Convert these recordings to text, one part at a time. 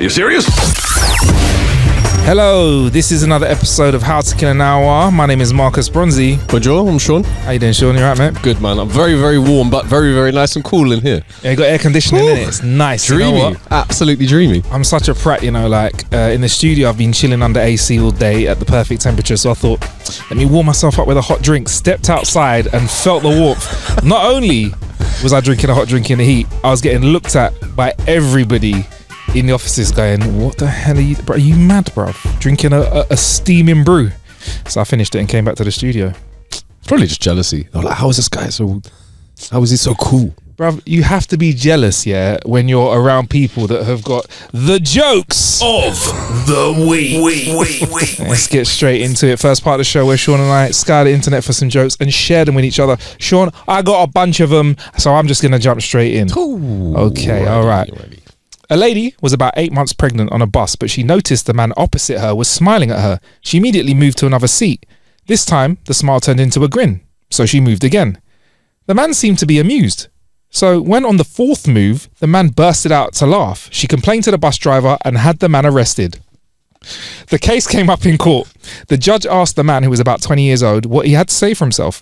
you serious? Hello, this is another episode of How to Kill an Hour. My name is Marcus Bronzy. Bonjour, I'm Sean. How you doing, Sean? You right, mate? Good, man. I'm very, very warm, but very, very nice and cool in here. Yeah, you got air conditioning in it. It's nice. Dreamy. You know what? Absolutely dreamy. I'm such a prat, you know, like in the studio I've been chilling under AC all day at the perfect temperature, so I thought, let me warm myself up with a hot drink, stepped outside and felt the warmth. Not only was I drinking a hot drink in the heat, I was getting looked at by everybody in the offices going, what the hell are you, bro? Are you mad, bruv? Drinking a steaming brew. So I finished it and came back to the studio. Probably just jealousy. I'm like, how is this guy how is he so cool? Bruv, you have to be jealous, yeah, when you're around people that have got the jokes Of the week. Let's get straight into it. First part of the show where Sean and I scour the internet for some jokes and share them with each other. Sean, I got a bunch of them, so I'm just going to jump straight in. Ooh, Okay, all right. A lady was about 8 months pregnant on a bus, but she noticed the man opposite her was smiling at her. She immediately moved to another seat. This time, the smile turned into a grin, so she moved again. The man seemed to be amused. So when on the fourth move, the man bursted out to laugh. She complained to the bus driver and had the man arrested. The case came up in court. The judge asked the man, who was about 20 years old, what he had to say for himself.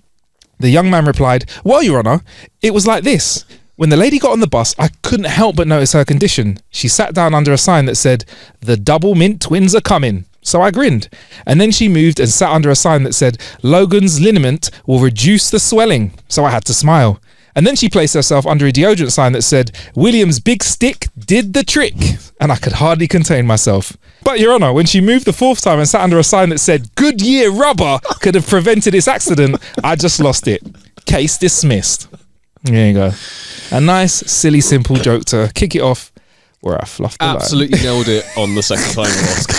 The young man replied, well, Your Honour, it was like this. When the lady got on the bus, I couldn't help but notice her condition. She sat down under a sign that said, the double mint twins are coming. So I grinned. And then she moved and sat under a sign that said, Logan's liniment will reduce the swelling. So I had to smile. And then she placed herself under a deodorant sign that said, William's big stick did the trick. And I could hardly contain myself. But Your Honour, when she moved the fourth time and sat under a sign that said, Goodyear rubber could have prevented this accident, I just lost it. Case dismissed. There you go. A nice, silly, simple joke to kick it off where I fluffed the line. Absolutely nailed it on the second time ask.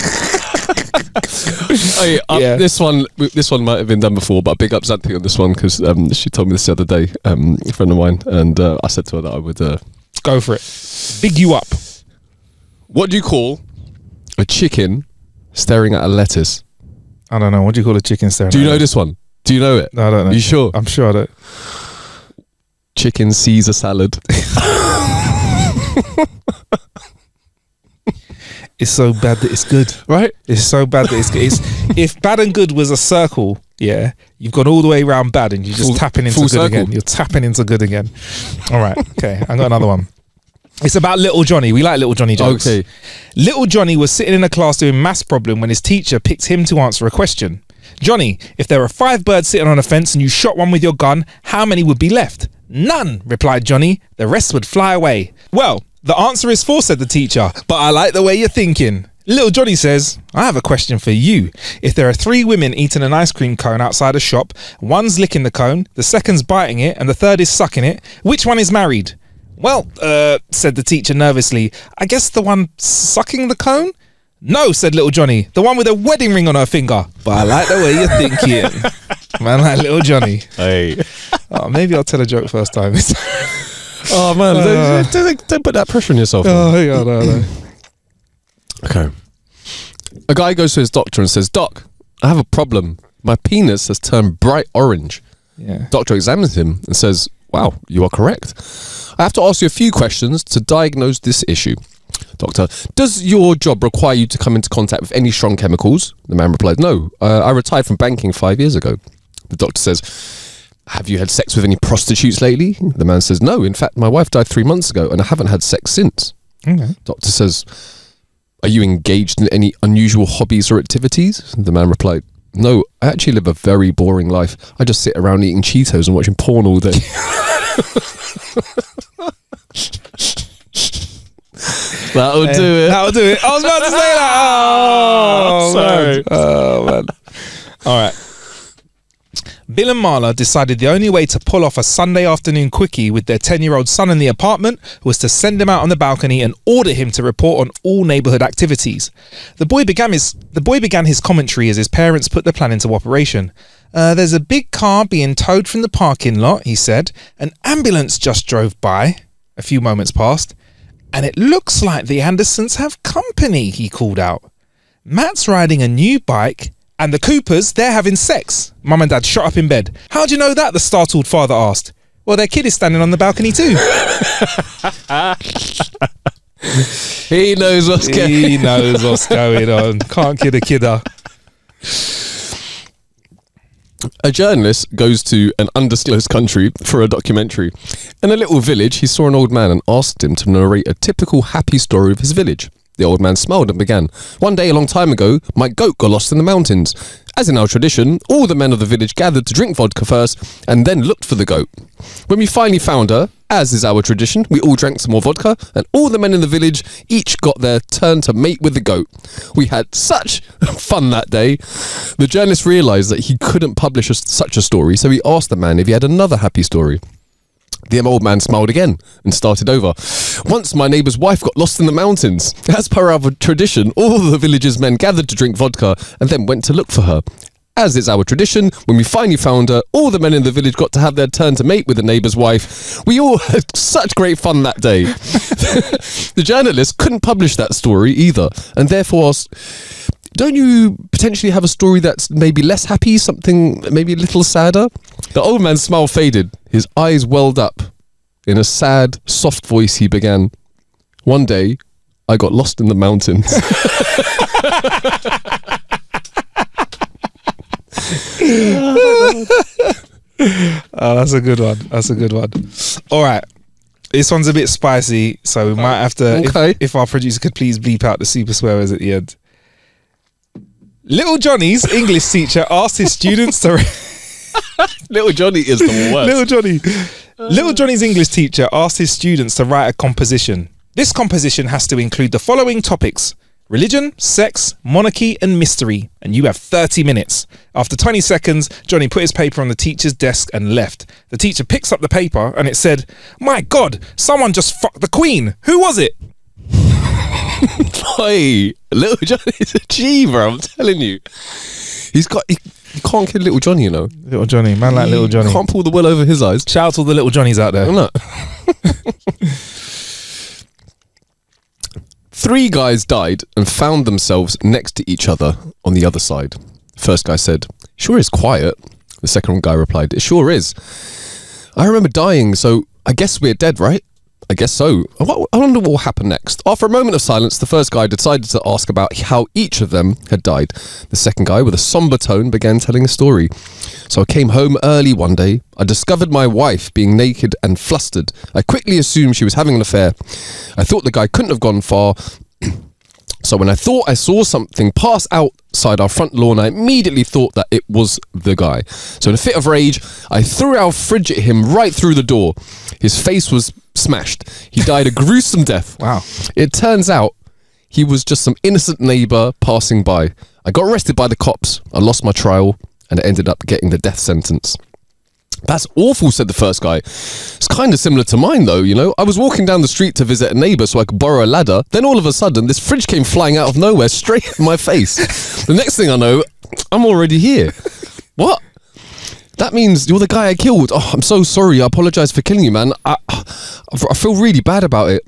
Yeah. This one might have been done before, but big up Xanthi on this one because she told me this the other day, a friend of mine, and I said to her that I would go for it. Big you up. What do you call a chicken staring at a lettuce? I don't know. What do you call a chicken staring? Do you know this one? Do you know it? No, I don't know. You sure? I'm sure I don't. Chicken Caesar salad. It's so bad that it's good, right? It's so bad that it's good. If bad and good was a circle, yeah, you've gone all the way around bad and you're just tapping into good circle. again. You're tapping into good again. All right, okay. I got another one. It's about Little Johnny. We like Little Johnny jokes. Okay. Little Johnny was sitting in a class doing maths problem when his teacher picked him to answer a question. Johnny, if there were 5 birds sitting on a fence and you shot one with your gun, how many would be left? None, replied Johnny. The rest would fly away. Well, the answer is 4, said the teacher, but I like the way you're thinking. Little Johnny says, I have a question for you. If there are 3 women eating an ice cream cone outside a shop, one's licking the cone, the second's biting it, and the third is sucking it, which one is married? Well, said the teacher nervously, I guess the one sucking the cone? No, said Little Johnny, the one with a wedding ring on her finger. But I like the way you're thinking. Man, like Little Johnny. Hey. Oh, maybe I'll tell a joke first time. Oh man, don't put that pressure on yourself. Oh, yeah, no. Okay. A guy goes to his doctor and says, Doc, I have a problem. My penis has turned bright orange. Yeah. Doctor examines him and says, wow, you are correct. I have to ask you a few questions to diagnose this issue. Doctor, does your job require you to come into contact with any strong chemicals? The man replied, no, I retired from banking 5 years ago. The doctor says, have you had sex with any prostitutes lately? The man says, no, in fact, my wife died 3 months ago and I haven't had sex since. Okay. Doctor says, are you engaged in any unusual hobbies or activities? The man replied, no, I actually live a very boring life. I just sit around eating Cheetos and watching porn all day. That'll do it. That'll do it. I was about to say that. Oh, sorry. Man. Oh, man. All right. Bill and Marla decided the only way to pull off a Sunday afternoon quickie with their 10-year-old son in the apartment was to send him out on the balcony and order him to report on all neighbourhood activities. The boy began his commentary as his parents put the plan into operation. There's a big car being towed from the parking lot, he said. An ambulance just drove by. A few moments passed. And it looks like the Andersons have company, he called out. Matt's riding a new bike and the Coopers, they're having sex. Mum and Dad shot up in bed. How do you know that? The startled father asked. Well, their kid is standing on the balcony too. He knows what's going on. He knows what's going on. Can't kid a kidder. A journalist goes to an undisclosed country for a documentary. In a little village, he saw an old man and asked him to narrate a typical happy story of his village. The old man smiled and began. One day, a long time ago, my goat got lost in the mountains. As in our tradition, all the men of the village gathered to drink vodka first and then looked for the goat. When we finally found her, as is our tradition, we all drank some more vodka and all the men in the village each got their turn to mate with the goat. We had such fun that day. The journalist realised that he couldn't publish such a story, so he asked the man if he had another happy story. The old man smiled again and started over. Once my neighbour's wife got lost in the mountains. As per our tradition, all the village's men gathered to drink vodka and then went to look for her. As is our tradition, when we finally found her, all the men in the village got to have their turn to mate with the neighbour's wife. We all had such great fun that day. The journalist couldn't publish that story either, and therefore asked, don't you potentially have a story that's maybe less happy, something maybe a little sadder? The old man's smile faded. His eyes welled up. In a sad, soft voice, he began, one day, I got lost in the mountains. Oh, that's a good one. That's a good one. All right. This one's a bit spicy, so we might have to, Okay. if our producer could please bleep out the super swearers at the end. Little Johnny's English teacher asked his students to... Little Johnny is the worst. Little Johnny's English teacher asked his students to write a composition. This composition has to include the following topics: religion, sex, monarchy, and mystery. And you have 30 minutes. After 20 seconds, Johnny put his paper on the teacher's desk and left. The teacher picks up the paper and it said, "My God, someone just fucked the Queen. Who was it?" Hey, Little Johnny's a G, bro. I'm telling you. He can't kill Little Johnny, you know. Little Johnny, man like Little Johnny. Can't pull the wool over his eyes. Shout out to all the Little Johnnies out there. No. 3 guys died and found themselves next to each other on the other side. First guy said, "Sure is quiet." The second guy replied, "It sure is. I remember dying, so I guess we're dead, right?" "I guess so. I wonder what will happen next." After a moment of silence, the first guy decided to ask about how each of them had died. The second guy, with a somber tone, began telling a story. "So I came home early one day. I discovered my wife being naked and flustered. I quickly assumed she was having an affair. I thought the guy couldn't have gone far. So when I thought I saw something pass outside our front lawn, I immediately thought that it was the guy. So in a fit of rage, I threw our fridge at him right through the door. His face was smashed. He died a gruesome death. Wow. It turns out he was just some innocent neighbour passing by. I got arrested by the cops. I lost my trial and I ended up getting the death sentence." "That's awful," said the first guy. "It's kind of similar to mine though, you know. I was walking down the street to visit a neighbour so I could borrow a ladder. Then all of a sudden, this fridge came flying out of nowhere straight at my face. The next thing I know, I'm already here." "What? That means you're the guy I killed. Oh, I'm so sorry. I apologise for killing you, man. I feel really bad about it."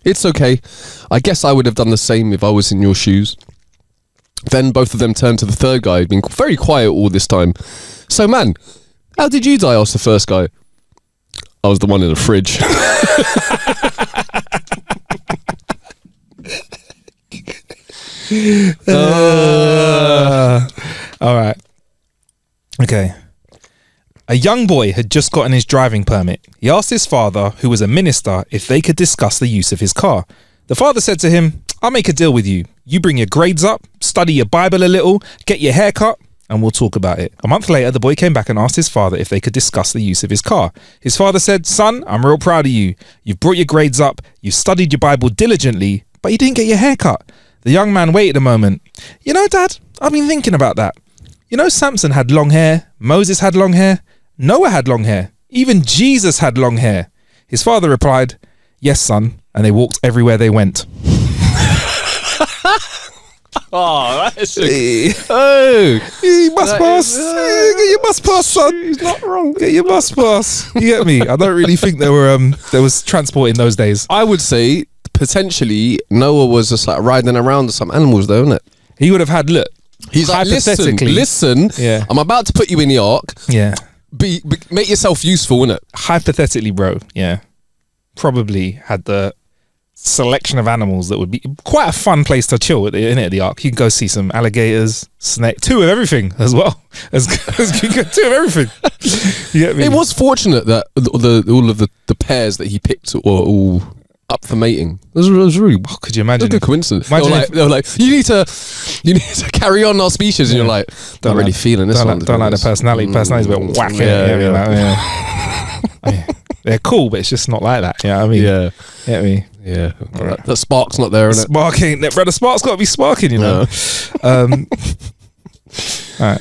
"It's okay. I guess I would have done the same if I was in your shoes." Then both of them turned to the third guy, who'd been very quiet all this time. "So, man, how did you die?" asked the first guy. "I was the one in the fridge." All right. Okay. A young boy had just gotten his driving permit. He asked his father, who was a minister, if they could discuss the use of his car. The father said to him, "I'll make a deal with you. You bring your grades up, study your Bible a little, get your hair cut, and we'll talk about it." A month later, the boy came back and asked his father if they could discuss the use of his car. His father said, "Son, I'm real proud of you. You've brought your grades up, you've studied your Bible diligently, but you didn't get your hair cut." The young man waited a moment. "You know, Dad, I've been thinking about that. You know, Samson had long hair, Moses had long hair, Noah had long hair, even Jesus had long hair." His father replied, "Yes, son," and they walked everywhere they went. Oh, that's You must pass. Get your bus pass, son. He's not wrong. Get your bus pass. You get me? I don't really think there was transport in those days. I would say potentially Noah was just like riding around with some animals, though, isn't it? He would have had, look. He's like, listen, Yeah. I'm about to put you in the ark. Yeah. Make yourself useful, innit? Hypothetically, bro. Yeah. Probably had the selection of animals that would be quite a fun place to chill at the Ark. You can go see some alligators, snake, two of everything as well. As you can two of everything. You get me? It was fortunate that all of the pairs that he picked were all up for mating. It was really. Oh, could you imagine? It was a good coincidence. Imagine They were like, you need to carry on our species, and you're like, not really feeling this one. Don't like the personality. Personality's a bit whack. Yeah. They're cool, but it's just not like that. You know what I mean? Yeah. You know what I mean? Yeah. That spark's not there, isn't it? Spark ain't there, bro. The spark's got to be sparking, you know. All right.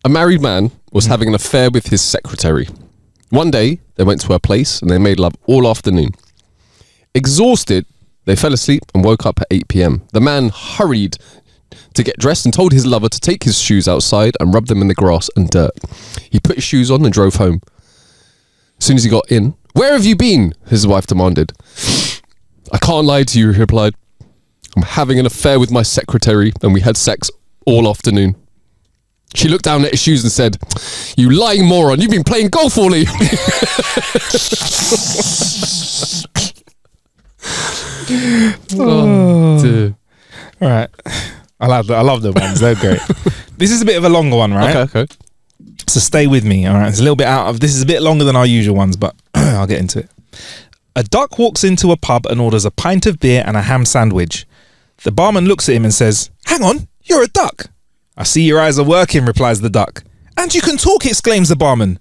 A married man was having an affair with his secretary. One day, they went to her place and they made love all afternoon. Exhausted, they fell asleep and woke up at 8 p.m. The man hurried to get dressed and told his lover to take his shoes outside and rub them in the grass and dirt. He put his shoes on and drove home. As soon as he got in, "Where have you been?" his wife demanded. "I can't lie to you," he replied. "I'm having an affair with my secretary and we had sex all afternoon." She looked down at his shoes and said, "You lying moron, you've been playing golf all evening." Oh, dear. All right. I love the ones. They're great. This is a bit of a longer one, right? Okay. So stay with me. All right. It's a little bit this is a bit longer than our usual ones, but I'll get into it. A duck walks into a pub and orders a pint of beer and a ham sandwich. The barman looks at him and says, "Hang on, you're a duck." "I see your eyes are working," replies the duck. "And you can talk," exclaims the barman.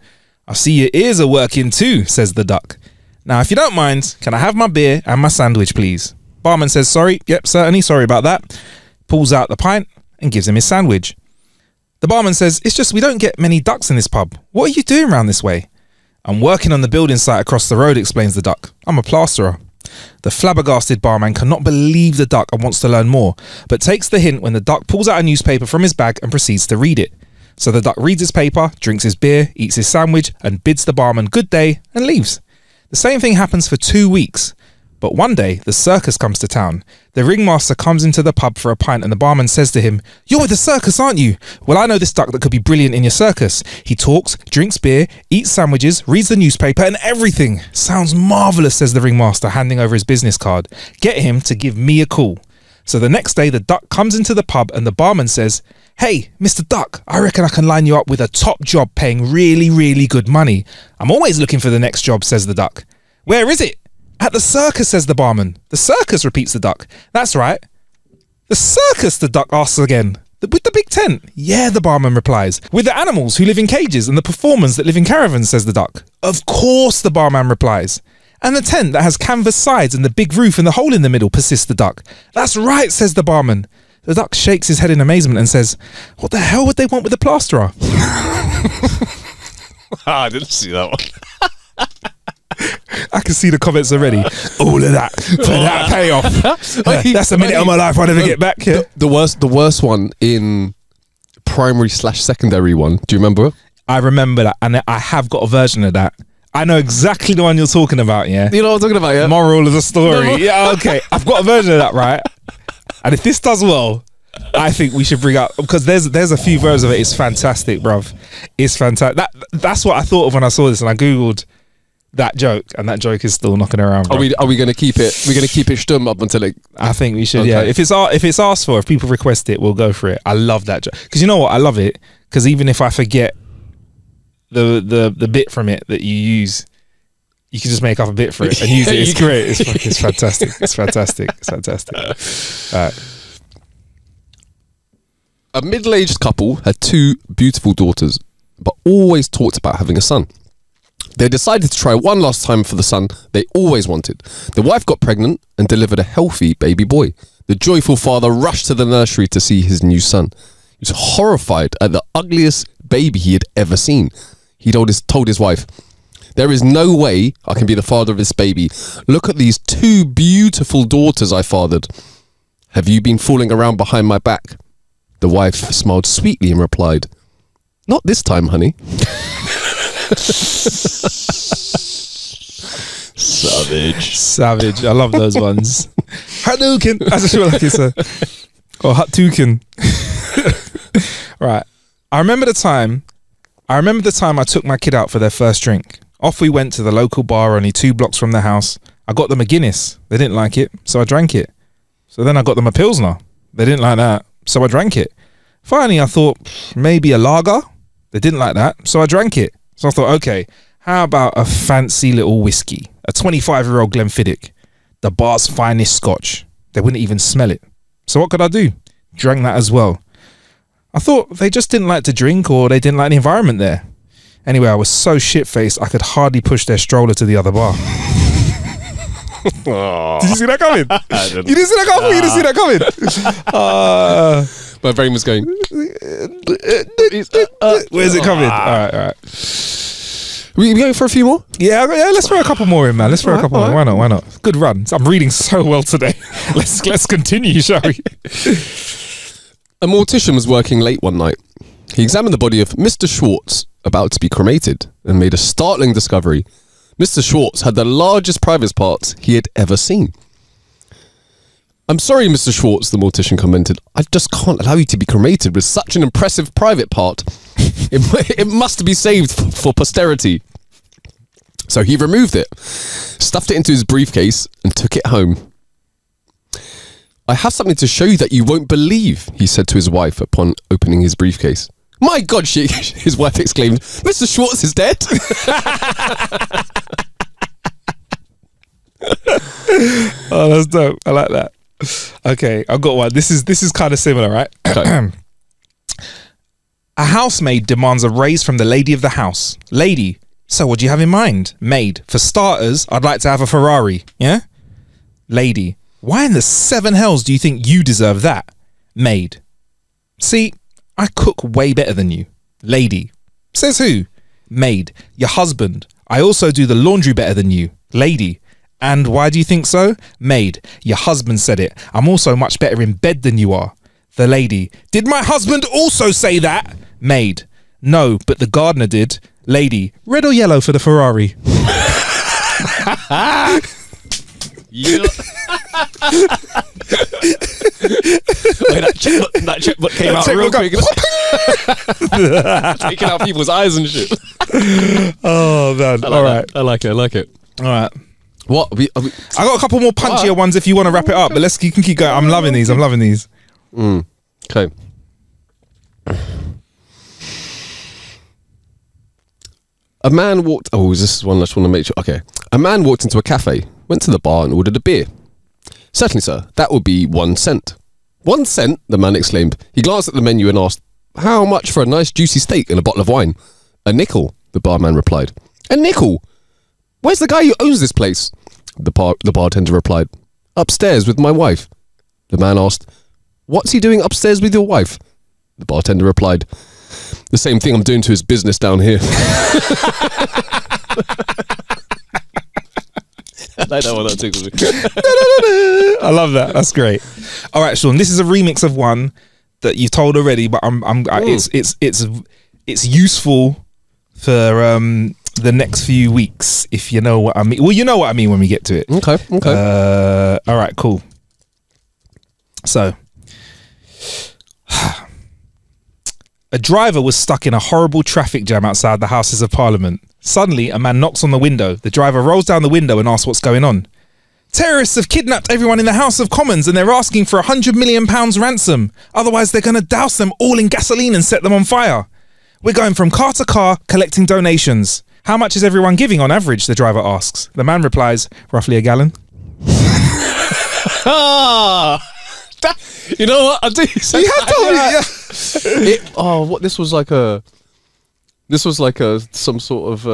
"I see your ears are working too," says the duck. "Now, if you don't mind, can I have my beer and my sandwich, please?" Barman says, "Sorry, yep, certainly, sorry about that." Pulls out the pint and gives him his sandwich. The barman says, "It's just we don't get many ducks in this pub. What are you doing round this way?" "I'm working on the building site across the road," explains the duck. "I'm a plasterer." The flabbergasted barman cannot believe the duck and wants to learn more, but takes the hint when the duck pulls out a newspaper from his bag and proceeds to read it. So the duck reads his paper, drinks his beer, eats his sandwich, and bids the barman good day and leaves. The same thing happens for 2 weeks. But one day, the circus comes to town. The ringmaster comes into the pub for a pint and the barman says to him, "You're with the circus, aren't you? Well, I know this duck that could be brilliant in your circus. He talks, drinks beer, eats sandwiches, reads the newspaper and everything. Sounds marvellous," says the ringmaster, handing over his business card. "Get him to give me a call." So the next day, the duck comes into the pub and the barman says, "Hey, Mr. Duck, I reckon I can line you up with a top job paying really, really good money." "I'm always looking for the next job," says the duck. "Where is it?" "At the circus," says the barman. "The circus," repeats the duck. "That's right." "The circus," the duck asks again. "With the big tent?" "Yeah," the barman replies. "With the animals who live in cages and the performers that live in caravans," says the duck. "Of course," the barman replies. "And the tent that has canvas sides and the big roof and the hole in the middle," persists the duck. "That's right," says the barman. The duck shakes his head in amazement and says, "What the hell would they want with a plasterer?" I didn't see that one. I can see the comments already. All of that for that payoff. That's a minute of my life I'll never get back. Yeah. The worst one in primary/secondary one. Do you remember? I remember that, and I have got a version of that. I know exactly the one you're talking about. Yeah, You know what I'm talking about, yeah? moral of the story. Yeah, okay. I've got a version of that, right? And if this does well, I think we should bring up, because there's a few versions of it. It's fantastic, bruv. It's fantastic. That's what I thought of when I saw this, and I googled that joke, and that joke is still knocking around. Bro. Are we going to keep it? We're going to keep it stum up until it. I think we should. Okay. Yeah, if it's asked for, if people request it, we'll go for it. I love that joke, because you know what? I love it because even if I forget the bit from it that you use, you can just make up a bit for it and use it. It's great. It's fantastic. It's fantastic. It's fantastic. All right. A middle-aged couple had 2 beautiful daughters, but always talked about having a son. They decided to try one last time for the son they always wanted. The wife got pregnant and delivered a healthy baby boy. The joyful father rushed to the nursery to see his new son. He was horrified at the ugliest baby he had ever seen. He told his wife, "There is no way I can be the father of this baby. Look at these 2 beautiful daughters I fathered. Have you been fooling around behind my back?" The wife smiled sweetly and replied, "Not this time, honey." Savage. I love those ones. Hadouken. I just feel like it's or Hatuken. Right. I remember the time I took my kid out for their first drink. Off we went to the local bar only 2 blocks from the house. I got them a Guinness. They didn't like it, so I drank it. So then I got them a Pilsner. They didn't like that, so I drank it. Finally, I thought maybe a lager. They didn't like that, so I drank it. So I thought, okay, how about a fancy little whiskey? A 25-year-old Glenfiddich, the bar's finest scotch. They wouldn't even smell it. So what could I do? Drank that as well. I thought they just didn't like to drink, or they didn't like the environment there. Anyway, I was so shit-faced, I could hardly push their stroller to the other bar. Did you see that coming? You didn't see that coming? You didn't see that coming? My brain was going. Where's it coming? All right. We going for a few more? Yeah, let's throw a couple more in, man. Let's throw a couple more. Why not? Good run. I'm reading so well today. Let's continue, shall we? A mortician was working late one night. He examined the body of Mr. Schwartz, about to be cremated, and made a startling discovery. Mr. Schwartz had the largest private parts he had ever seen. I'm sorry, Mr. Schwartz, the mortician commented. I just can't allow you to be cremated with such an impressive private part. It must be saved for posterity. So he removed it, stuffed it into his briefcase, and took it home. I have something to show you that you won't believe, he said to his wife upon opening his briefcase. My God, his wife exclaimed, Mr. Schwartz is dead? Oh, that's dope. I like that. Okay, I've got one. This is kind of similar, right? Okay. A housemaid demands a raise from the lady of the house. Lady, so what do you have in mind? Maid, for starters, I'd like to have a Ferrari. Yeah? Lady, why in the seven hells do you think you deserve that? Maid, see, I cook way better than you. Lady, says who? Maid, your husband. I also do the laundry better than you. Lady, and why do you think so? Maid, your husband said it. I'm also much better in bed than you are. The lady, did my husband also say that? Maid, no, but the gardener did. Lady, red or yellow for the Ferrari? Wait, that checkbook came out real quick. Taking out people's eyes and shit. Oh, man. All right. I like it. All right. What? I got a couple more punchier ones if you want to wrap it up, but you can keep going. I'm loving these. Okay. A man walked... Oh, this is one I just want to make sure... Okay. A man walked into a cafe, went to the bar and ordered a beer. Certainly, sir. That would be 1 cent. 1 cent? The man exclaimed. He glanced at the menu and asked, how much for a nice juicy steak and a bottle of wine? A nickel, the barman replied. A nickel? Where's the guy who owns this place? The bartender replied. Upstairs with my wife. The man asked, what's he doing upstairs with your wife? The bartender replied, the same thing I'm doing to his business down here. I like that one. That tickles me. I love that. That's great. All right, Sean. This is a remix of one that you've told already, but it's useful for the next few weeks, if you know what I mean. Well, you know what I mean when we get to it. Okay. All right. Cool. So, a driver was stuck in a horrible traffic jam outside the Houses of Parliament. Suddenly, a man knocks on the window. The driver rolls down the window and asks what's going on. Terrorists have kidnapped everyone in the House of Commons and they're asking for £100 million ransom. Otherwise, they're going to douse them all in gasoline and set them on fire. We're going from car to car collecting donations. How much is everyone giving on average? The driver asks. The man replies, roughly a gallon. You know what? I do. So You have told me. Yeah. This was like some sort of.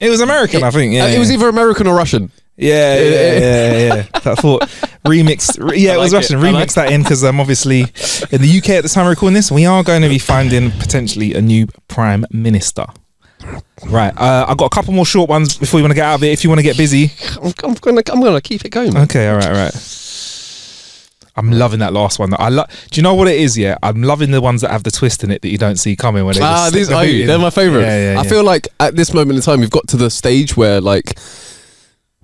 It was American, I think. Yeah, it was either American or Russian. Yeah. I thought remixed. Yeah, it was Russian. Remix that in because obviously in the UK at the time we're recording this, we are going to be finding potentially a new prime minister. Right. I've got a couple more short ones before you want to get out of it. If you want to get busy, I'm gonna keep it going. Man. Okay. All right. I'm loving that last one. Do you know what it is? Yeah, I'm loving the ones that have the twist in it that you don't see coming. When they're my favourite. Yeah. I feel like at this moment in time, we've got to the stage where like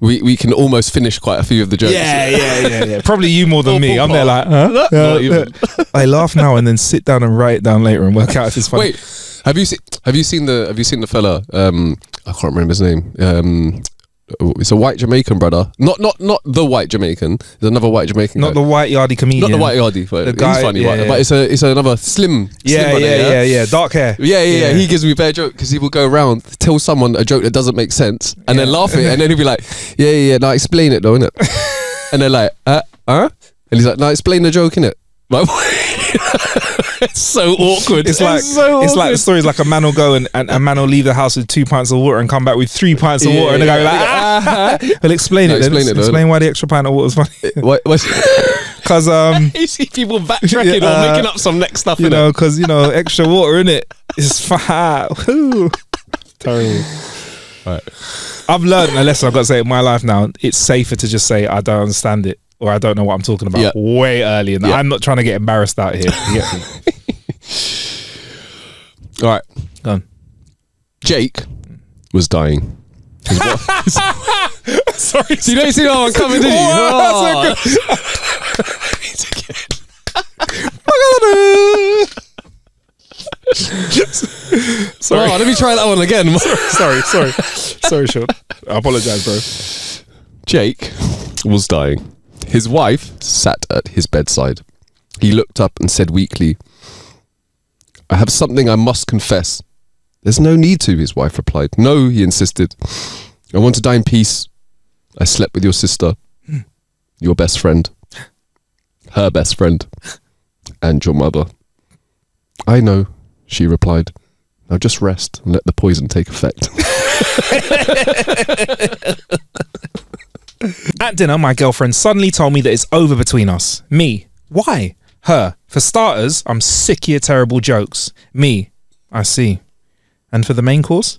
we can almost finish quite a few of the jokes. Yeah. Probably you more than me. I'm there like, huh? Not even. I laugh now and then sit down and write it down later and work out if it's funny. Wait, have you seen the fella? I can't remember his name. It's a white Jamaican brother. Not the white Jamaican. There's another white Jamaican. Not guy. the white yardy comedian. Not the white yardy. But The guy- he's funny, yeah, right? yeah. But it's another slim. Yeah, brother, yeah. Dark hair. Yeah. He gives me a bad joke because he will go around, tell someone a joke that doesn't make sense, and then laugh it, and then he'll be like, yeah. Now explain it though, innit? And they're like, And he's like, now explain the joke, innit? Like, it's so awkward. It's like the story's like a man will go and a man will leave the house with 2 pints of water and come back with 3 pints of water, and the guy will be like, well, explain it. Explain why the extra pint of water is funny. Because you see people backtracking or making up some next stuff, you know, because extra water in it is fat. Terrible. Right. I've learned a lesson I've got to say in my life now. It's safer to just say I don't understand it or I don't know what I'm talking about way earlier. Yeah. I'm not trying to get embarrassed out here. All right. Go on. Jake was dying. Sorry. So you don't see that one coming, did you? Oh, Sorry. Let me try that one again. Sorry, Sean. I apologise, bro. Jake was dying. His wife sat at his bedside. He looked up and said weakly, I have something I must confess. There's no need to, his wife replied. No, he insisted. I want to die in peace. I slept with your sister, your best friend, her best friend, and your mother. I know, she replied. Now just rest and let the poison take effect. At dinner, my girlfriend suddenly told me that it's over between us. Me. Why? Her. For starters, I'm sick of your terrible jokes. Me. I see. And for the main course?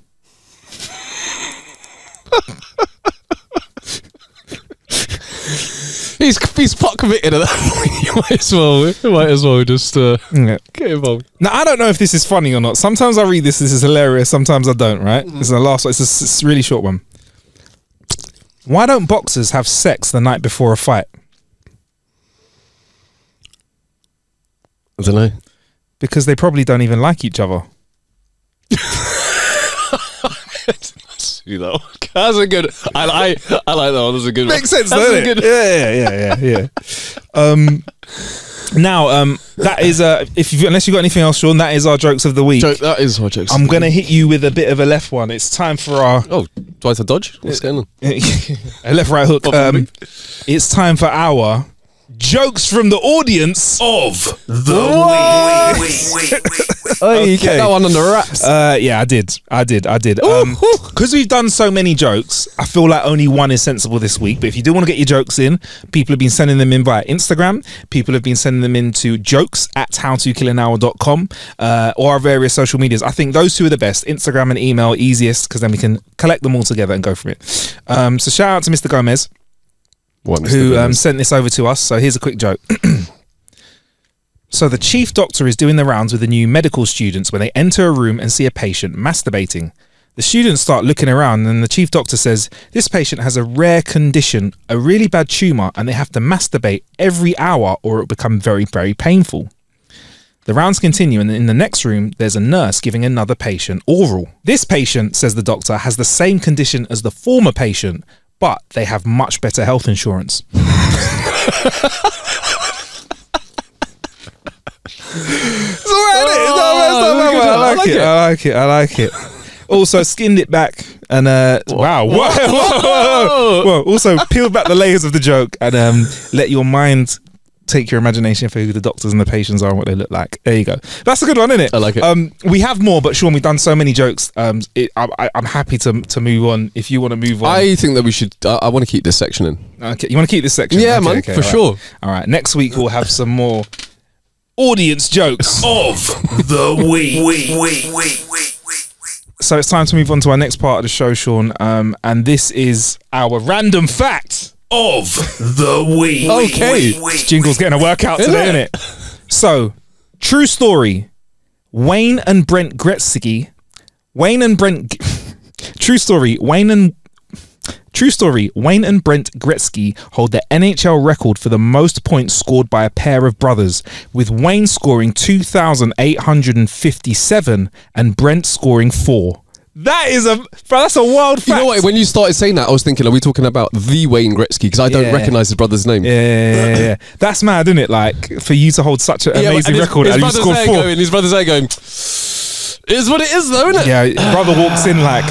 He's pot committed at that point. You might as well just get involved. Now, I don't know if this is funny or not. Sometimes I read this is hilarious. Sometimes I don't, right? This is the last one. It's a really short one. Why don't boxers have sex the night before a fight? I don't know. Because they probably don't even like each other. That's a good. I like that one. That's a good one. Makes sense, doesn't it? Yeah. Now, that is unless you got anything else, Sean, that is our jokes of the week. That is our jokes. I'm gonna hit you with a bit of a left one. It's time for our do I have to dodge? What's going on? a left right hook. It's time for our jokes from the audience of the week. Oh, you kept that one on the wraps. Yeah, I did. Because we've done so many jokes, I feel like only one is sensible this week. But if you do want to get your jokes in, people have been sending them in via Instagram. People have been sending them in to jokes@howtokillanhour.com or our various social medias. I think those two are the best. Instagram and email, easiest, because then we can collect them all together and go from it. So shout out to Mr. Gomez, who sent this over to us. So here's a quick joke. So the chief doctor is doing the rounds with the new medical students when they enter a room and see a patient masturbating. The students start looking around and the chief doctor says, this patient has a rare condition, a really bad tumour, and they have to masturbate every hour or it will become very, very painful. The rounds continue and in the next room, there's a nurse giving another patient oral. This patient, says the doctor, has the same condition as the former patient, but they have much better health insurance. It's alright, I like it. Also skinned it back and whoa. Also peeled back the layers of the joke and let your mind take your imagination for who the doctors and the patients are and what they look like. There you go. That's a good one, isn't it? I like it. We have more, but Sean, we've done so many jokes. I'm happy to move on. If you want to move on, I think that we should. I want to keep this section in. Okay, you want to keep this section? Yeah, okay, man, okay, for sure. All right, next week we'll have some more audience jokes of the week. So it's time to move on to our next part of the show, Sean. And this is our random fact of the week. Okay. This jingle's getting a workout today, isn't it? So, true story. Wayne and Brent Gretzky hold the NHL record for the most points scored by a pair of brothers, with Wayne scoring 2,857 and Brent scoring 4. That is that's a wild fact. You know what? When you started saying that, I was thinking, are we talking about the Wayne Gretzky? Because I don't recognize his brother's name. Yeah. That's mad, isn't it? Like, for you to hold such an amazing record and you scored 4. His brother's there going, "Is what it is, though, isn't it?" Yeah, brother walks in like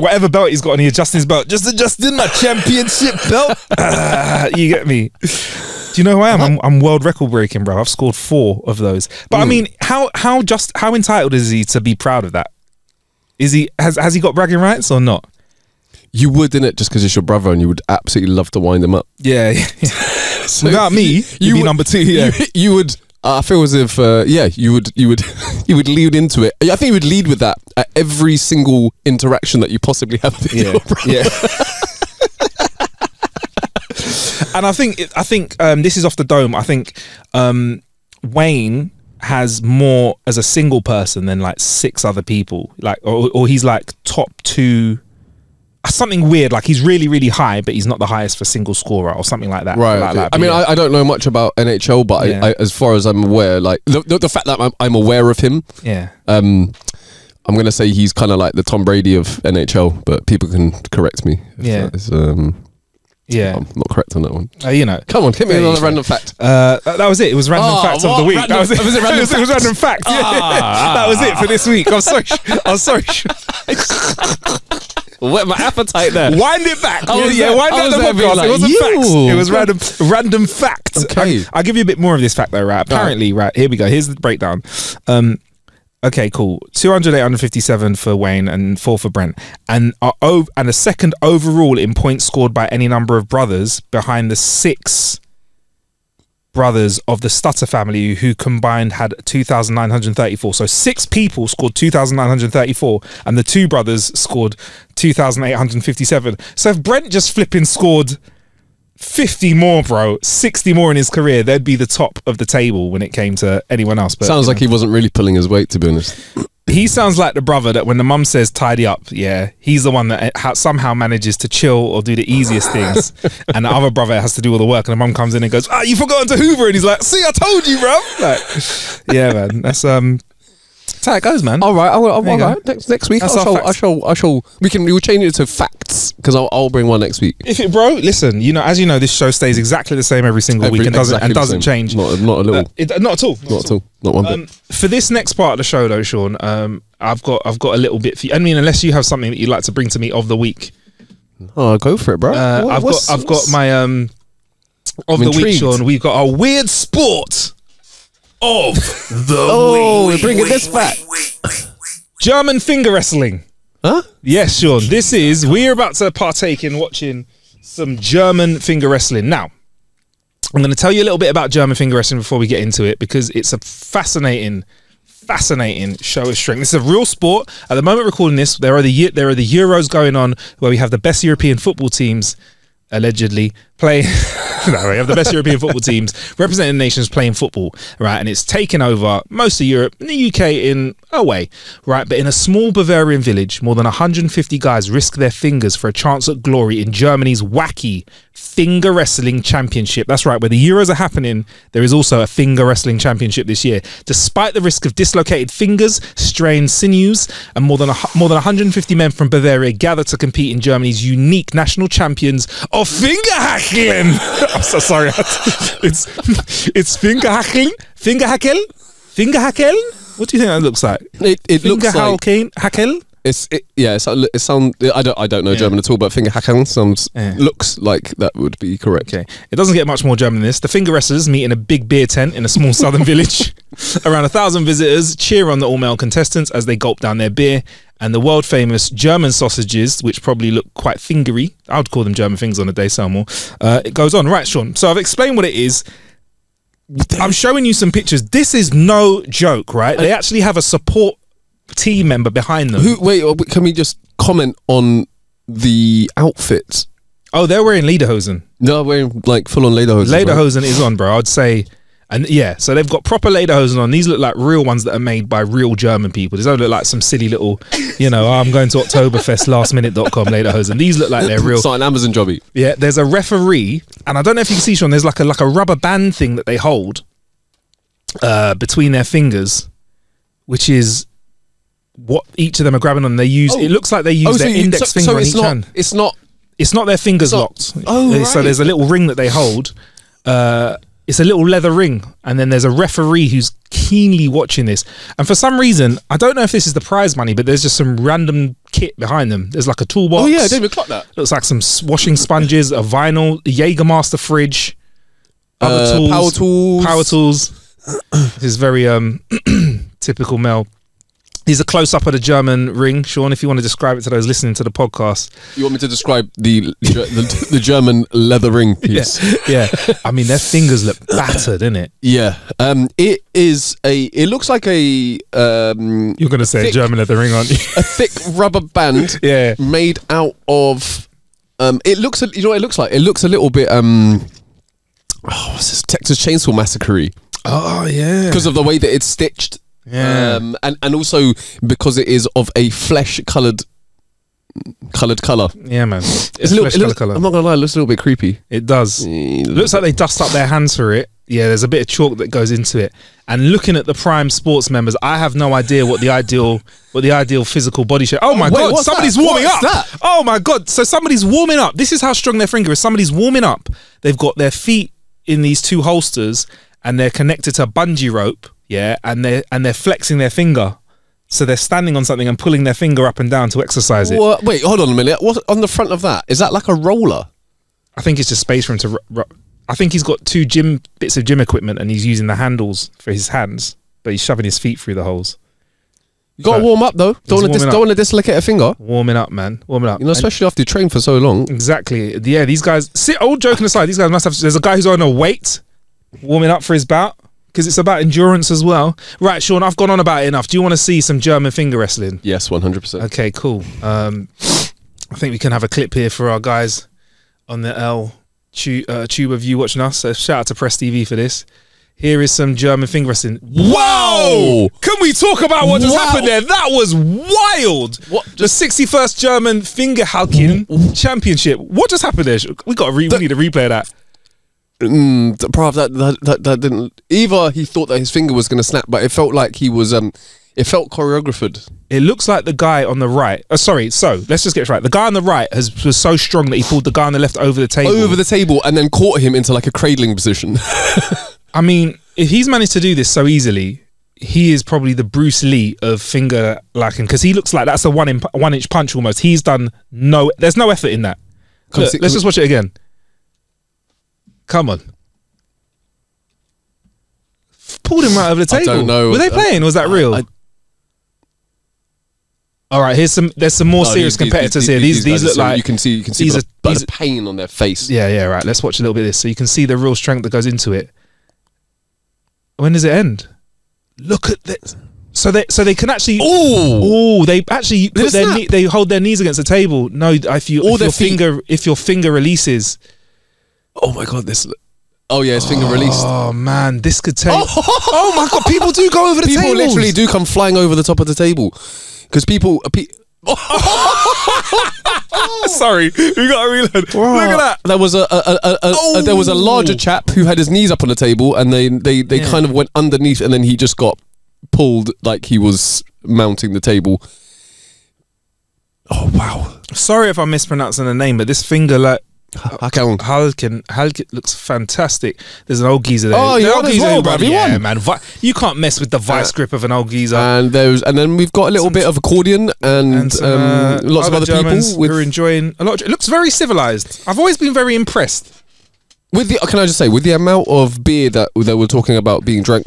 whatever belt he's got, and he adjusts his belt. Just adjusting my championship belt. You get me? Do you know who I am? I'm world record breaking, bro. I've scored 4 of those. But I mean, how entitled is he to be proud of that? Is he has he got bragging rights or not? You would, innit? Just because it's your brother, and you would absolutely love to wind him up. Yeah. So without me, you'd be number 2. Yeah, you would. I feel as if, you would you would lead into it. I think you would lead with that at every single interaction that you possibly have with your brother. Yeah. And I think this is off the dome. I think Wayne has more as a single person than like 6 other people. Like, or he's like top 2. Something weird, like he's really, really high, but he's not the highest for single scorer or something like that. Right. Like okay. I mean, I don't know much about NHL, but I, as far as I'm aware, like the fact that I'm aware of him, I'm gonna say he's kind of like the Tom Brady of NHL, but people can correct me. I'm not correct on that one. You know, come on, hit me another random fact. That was it. It was random facts of the week. That was it. Was it random fact? Yeah. That was it for this week. I'm sorry. Whet my appetite there. Wind it back. Wind back the podcast. It wasn't facts. It was random facts. Okay. I'll give you a bit more of this fact though, right? Apparently, right, here we go. Here's the breakdown. Okay, cool. 200, 857 for Wayne and 4 for Brent. And a second overall in points scored by any number of brothers behind the 6 brothers of the Stutter family who combined had 2,934. So 6 people scored 2,934 and the 2 brothers scored 2,857. So if Brent just flipping scored 50 more, bro, 60 more in his career, they'd be the top of the table when it came to anyone else. But sounds like he wasn't really pulling his weight, to be honest. He sounds like the brother that when the mum says tidy up, he's the one that somehow manages to chill or do the easiest things, and the other brother has to do all the work, and the mum comes in and goes, you forgotten to hoover, and he's like, see, I told you, bro. Like, yeah, man, that's how it goes, man. All right, all right. Next week, I shall. We will change it to facts because I'll bring one next week. If it, bro, listen, as you know, this show stays exactly the same every single week and doesn't change. Not a little. Not at all. Not at all. Not one bit. For this next part of the show, though, Sean, I've got a little bit for you. I mean, unless you have something that you'd like to bring to me of the week. Oh, go for it, bro. I've got my of the week, Sean. We've got a weird sport of the week. We're bringing this back. German finger wrestling. Huh? Yes, Sean. We're about to partake in watching some German finger wrestling. Now, I'm going to tell you a little bit about German finger wrestling before we get into it because it's a fascinating show of strength. This is a real sport. At the moment recording this, there are the Euros going on where we have the best European football teams allegedly playing. No, we have the best European football teams representing nations playing football, right? And it's taken over most of Europe, and the UK in a way, right? But in a small Bavarian village, more than 150 guys risk their fingers for a chance at glory in Germany's wacky finger wrestling championship. That's right, where the Euros are happening, there is also a finger wrestling championship this year. Despite the risk of dislocated fingers, strained sinews, and more than 150 men from Bavaria gather to compete in Germany's unique national champions of finger hacking. I'm so sorry. It's finger hacking. Finger hackel? Finger hackel? What do you think that looks like? It looks like hackel. It sounds. I don't know German at all, but finger hackeln sounds looks like that would be correct. Okay, it doesn't get much more German than this. The finger wrestlers meet in a big beer tent in a small southern village. Around 1,000 visitors cheer on the all-male contestants as they gulp down their beer. And the world famous German sausages, which probably look quite fingery, I would call them German things on a day, Selmore. It goes on, right, Sean? So I've explained what it is. I'm showing you some pictures. This is no joke, right? They actually have a support team member behind them. Wait, can we just comment on the outfits? Oh, they're wearing lederhosen. No, wearing like full on lederhosen. Lederhosen is on, bro. I'd say, and yeah, so they've got proper lederhosen on. These look like real ones that are made by real German people. These don't look like some silly little, I'm going to Oktoberfest lastminute.com lederhosen. These look like they're real. It's like an Amazon jobby. Yeah, there's a referee, and I don't know if you can see, Sean. There's like a rubber band thing that they hold between their fingers, which is what each of them are grabbing on. They use. It looks like they use their index finger on each hand. It's not. It's not their fingers locked. Oh, So there's a little ring that they hold. It's a little leather ring, and then there's a referee who's keenly watching this. And for some reason, I don't know if this is the prize money, but there's just some random kit behind them. There's like a toolbox. Oh yeah, I didn't even clock that. Looks like some washing sponges, a vinyl, a Jägermaster fridge, other tools, power tools. This is very typical male. Here's a close-up of the German ring. Sean, if you want to describe it to those listening to the podcast. You want me to describe the German leather ring piece? Yeah. I mean, their fingers look battered, innit? Yeah. It looks like a... You're going to say a German leather ring, aren't you? A thick rubber band made out of... it looks... You know what it looks like? It looks a little bit... what's this? Texas Chainsaw Massacre-y. Oh, yeah. Because of the way that it's stitched. Yeah. And also because it is of a flesh-coloured colour. Yeah, man. It's a little colour. I'm not going to lie, it looks a little bit creepy. It does. It looks like they dust up their hands for it. Yeah, there's a bit of chalk that goes into it. And looking at the Prime Sports members, I have no idea what the ideal physical body shape. Oh my God, somebody's warming up. That? Oh my God. So somebody's warming up. This is how strong their finger is. Somebody's warming up. They've got their feet in these two holsters and they're connected to a bungee rope. Yeah, and they're flexing their finger, so they're standing on something and pulling their finger up and down to exercise it. What? Wait, hold on a minute. What on the front of that? Is that like a roller? I think it's just space for him to. I think he's got two bits of gym equipment, and he's using the handles for his hands, but he's shoving his feet through the holes. You got to warm up though. Don't want to dislocate a finger. Warming up, man. Warming up. You know, especially after you train for so long. Exactly. Yeah, these guys. All joking aside, these guys must have. There's a guy who's on a weight, warming up for his bout. Because it's about endurance as well. Right, Sean, I've gone on about it enough. Do you want to see some German finger wrestling? Yes, 100%. Okay, cool. I think we can have a clip here for our guys on the tube of you watching us. So shout out to Press TV for this. Here is some German finger wrestling. Wow! Can we talk about what just happened there? That was wild. What? The 61st German Finger Halking Championship. What just happened there? We need to replay that. Bruv, that didn't. Either he thought that his finger was going to snap, but it felt like he was. It felt choreographed. It looks like the guy on the right. So let's just get it right. The guy on the right was so strong that he pulled the guy on the left over the table, and then caught him into like a cradling position. I mean, if he's managed to do this so easily, he is probably the Bruce Lee of finger lacking, because he looks like that's a 1 inch punch almost. He's done there's no effort in that. Look, let's just watch it again. Come on. Pulled him right over the table. I don't know. Were they playing? Was that real? All right, there's some more serious competitors here. These look like you can see the pain on their face. Yeah, right. Let's watch a little bit of this so you can see the real strength that goes into it. When does it end? Look at this. So they can actually. They actually put they hold their knees against the table. No, if your finger releases. Oh my God! Oh yeah, his finger released. Oh man, this could take. Oh my God! People do go over the table. People literally do come flying over the top of the table because people. Sorry, we got to reload. Look at that. There was a larger chap who had his knees up on the table, and they kind of went underneath, and then he just got pulled like he was mounting the table. Oh wow! Sorry if I'm mispronouncing the name, but this finger Halken looks fantastic. There's an old geezer there. Oh, you won as well, bruv. Yeah, man. You can't mess with the vice grip of an old geezer. And then we've got a little bit of accordion and lots of other Germans people. We're enjoying a lot. It looks very civilized. I've always been very impressed. Can I just say, with the amount of beer that we're talking about being drank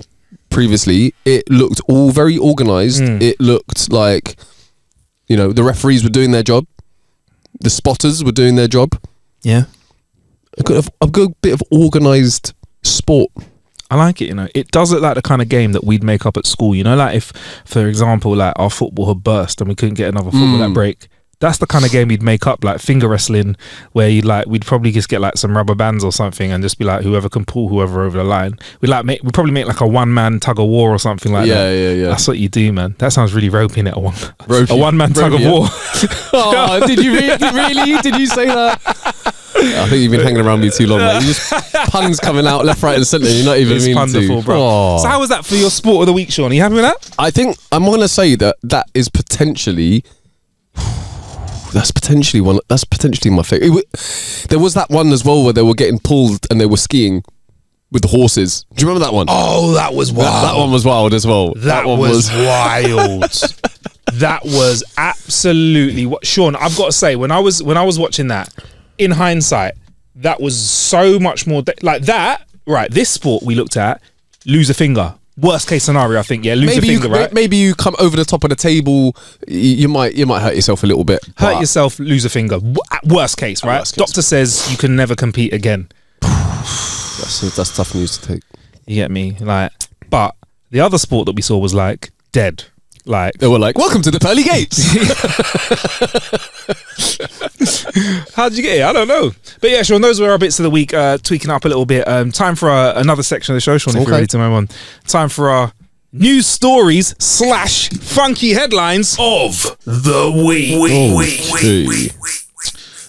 previously, it looked all very organised. It looked like, the referees were doing their job. The spotters were doing their job. Yeah, a good bit of organised sport. I like it. It does look like the kind of game that we'd make up at school. Like if, for example, like our football had burst and we couldn't get another football at break. That's the kind of game we'd make up, like finger wrestling, where we'd probably just get like some rubber bands or something and just be like, whoever can pull whoever over the line. We'd probably make like a one-man tug of war or something like that. Yeah. That's what you do, man. That sounds really ropey, innit? A one-man tug of war. Oh, did you really? Did you say that? I think you've been hanging around me too long, mate. You just puns coming out left, right, and centre. You're not even It's meaning wonderful, to. bro. Oh. So how was that for your sport of the week, Sean? Are you happy with that? I think I'm going to say that is potentially. That's potentially one. That's potentially my favorite. There was that one as well where they were getting pulled and they were skiing with the horses. Do you remember that one? Oh, that was wild. That one was wild as well. That one was wild. That was absolutely Sean, I've got to say, when I was watching that, in hindsight, that was so much more like that. Right, this sport we looked at, lose a finger. Worst case scenario, I think. Yeah, lose a finger. Right. Maybe you come over the top of the table. You might hurt yourself a little bit. Hurt yourself, lose a finger. At worst case, right? Worst case. Doctor says you can never compete again. That's tough news to take. You get me? Like, but the other sport that we saw was like dead. Like They were like, "Welcome to the pearly gates." how did you get here? I don't know. But yeah, Sean, those were our bits of the week, tweaking up a little bit. Time for another section of the show, Sean, if you're ready to move on. Time for our news stories / funky headlines. Of the week.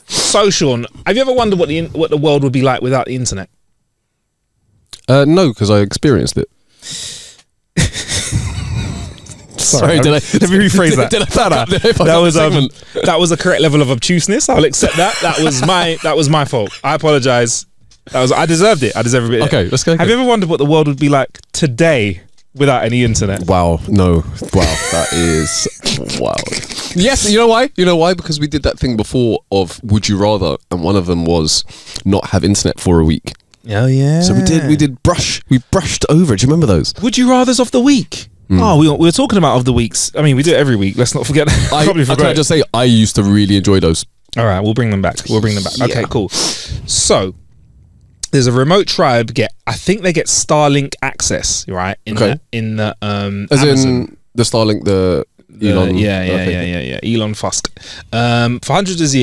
So, Sean, have you ever wondered what the world would be like without the internet? No, because I experienced it. Sorry, let me rephrase that. That was a correct level of obtuseness. I'll accept that. That was my fault. I apologize. I deserved it. I deserve a bit. Okay, let's go. Have you ever wondered what the world would be like today without any internet? Wow, no. Wow, that is wild. Yes, you know why? You know why? Because we did that thing before of Would You Rather, and one of them was not have internet for a week. Oh yeah. So we brushed over it. Do you remember those? Would you rather's of the week? Oh, we were talking about of the weeks. I mean, we do it every week. Let's not forget. Probably Can I forgot. just say, I used to really enjoy those. All right, we'll bring them back. Okay, cool. So there's a remote tribe I think they get Starlink access, right? In the As Amazon. in the Starlink, the Elon. Yeah. Elon Musk. For hundreds of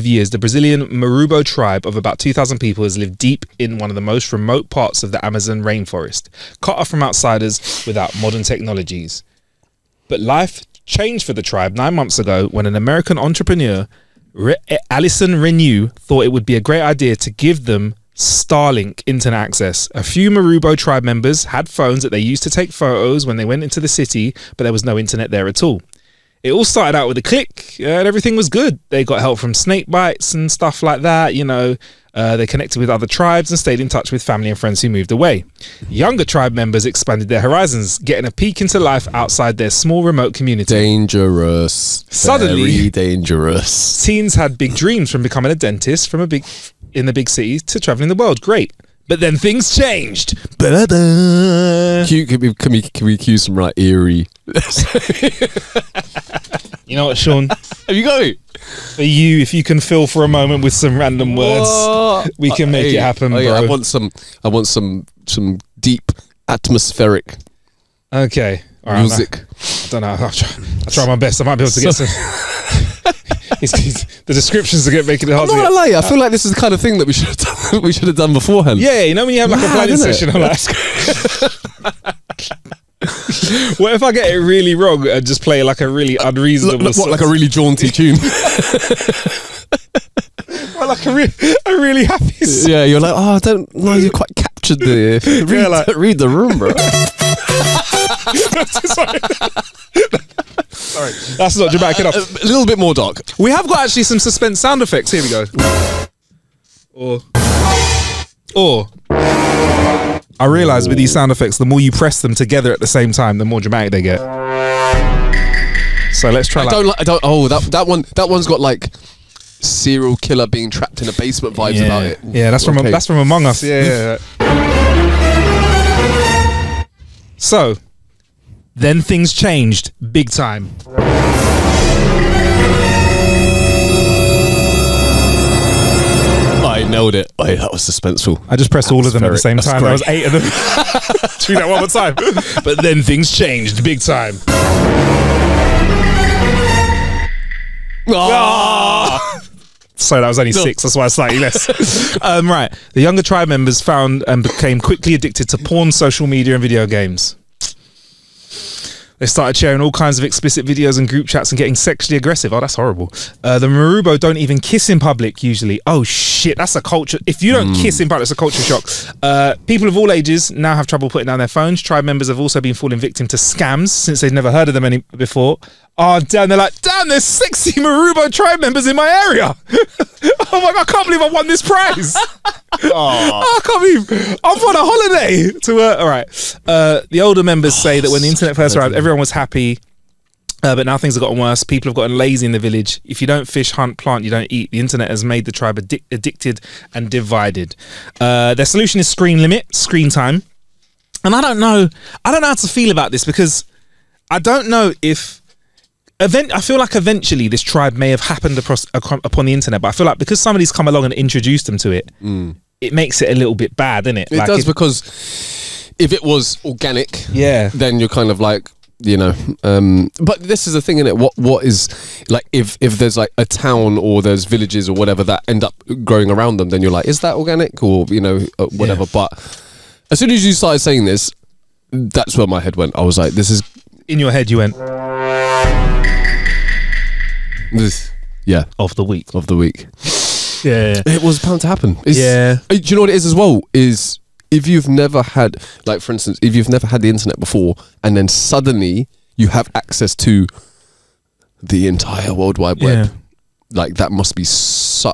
years, the Brazilian Marubo tribe of about 2,000 people has lived deep in one of the most remote parts of the Amazon rainforest, cut off from outsiders without modern technologies. But life changed for the tribe 9 months ago when an American entrepreneur, Alison Renew, thought it would be a great idea to give them Starlink internet access. A few Marubo tribe members had phones that they used to take photos when they went into the city, but there was no internet there at all. It all started out with a click and everything was good. They got help from snake bites and stuff like that. They connected with other tribes and stayed in touch with family and friends who moved away. Younger tribe members expanded their horizons, getting a peek into life outside their small remote community. Dangerous. Suddenly, very dangerous. Teens had big dreams from becoming a dentist in the big cities to traveling the world. Great. But then things changed. Can we cue some eerie? You know what, Sean? Have you got it? For you, if you can fill for a moment with some random words, we can make it happen, bro. I want some deep atmospheric Okay. All right, music. I don't know. I'll try my best. I might be able to get some. The descriptions are making it hard I'm to not get. gonna lie. I feel like this is the kind of thing that we should have done. We should have done beforehand. Yeah, you know when you have like a planning isn't it? session, I'm like, what if I get it really wrong and just play like a really unreasonable song? Like a really jaunty tune? Or like a really happy song? Yeah, you're like, oh, I don't know. You're quite captured there. Read the room, bro. Sorry, that's not dramatic enough. A little bit more dark. We have got actually some suspense sound effects. Here we go. Or I realise with these sound effects, the more you press them together at the same time, the more dramatic they get. So let's try. I don't. Oh, that one's got like serial killer being trapped in a basement vibes about it. Yeah, that's from Among Us. Yeah. So then things changed big time. I nailed it. Oh, that was suspenseful. I just pressed all of them at the same time. There great. was 8 of them. Do that one more time. But then things changed big time. So that was only 6. That's why it's slightly less. Right. The younger tribe members found and became quickly addicted to porn, social media, and video games. They started sharing all kinds of explicit videos and group chats and getting sexually aggressive. Oh, that's horrible. The Marubo don't even kiss in public usually. Oh shit, that's a culture. If you don't kiss in public, it's a culture shock. People of all ages now have trouble putting down their phones. Tribe members have also been falling victim to scams since they'd never heard of them any before. Oh damn, they're like, damn, there's 60 Marubo tribe members in my area. Oh my god, I can't believe I won this prize. Oh, I can't believe I'm on a holiday to all right. The older members say that when the internet first arrived, everyone was happy, but now things have gotten worse. People have gotten lazy in the village. If you don't fish, hunt, plant, you don't eat. The internet has made the tribe addicted and divided. Their solution is screen limit, screen time. And I don't know how to feel about this, because I don't know if I feel like eventually this tribe may have happened upon the internet, but I feel like because somebody's come along and introduced them to it, it makes it a little bit bad, doesn't it? It like does, because if it was organic, then you're kind of like, you know, but this is the thing, innit? What is, like, if there's like a town or there's villages or whatever that end up growing around them, then you're like, is that organic, or, you know, whatever. But as soon as you started saying this, that's where my head went. I was like, this is... In your head you went... This, of the week. Yeah. It was bound to happen. Do you know what it is as well? Is if you've never had, like, for instance, if you've never had the internet before, and then suddenly you have access to the entire World Wide Web, like, that must be so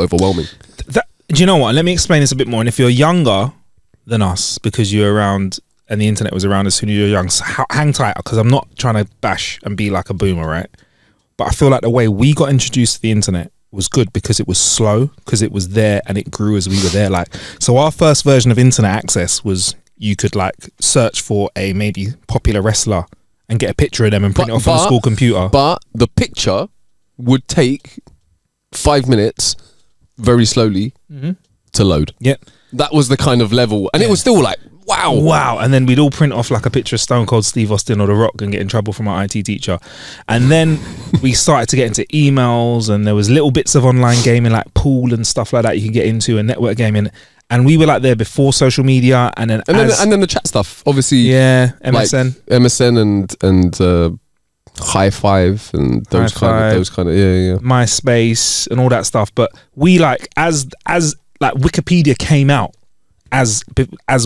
overwhelming. Do you know what? Let me explain this a bit more. And if you're younger than us, because you're around and the internet was around as soon as you were young, so hang tight, because I'm not trying to bash and be like a boomer, right? But I feel like the way we got introduced to the internet was good, because it was slow, because it was there and it grew as we were there. Like, so our first version of internet access was you could like search for a maybe popular wrestler and get a picture of them and print it off on a school computer. But the picture would take 5 minutes very slowly to load. Yeah. That was the kind of level. And it was still like, wow. And then we'd all print off like a picture of Stone Cold Steve Austin or The Rock and get in trouble from our IT teacher. And then we started to get into emails, and there was little bits of online gaming like pool and stuff like that you could get into, and network gaming. And we were like there before social media, and then the chat stuff, obviously. Yeah, MSN. Like MSN and High Five and those kind of MySpace and all that stuff. But we like as like Wikipedia came out as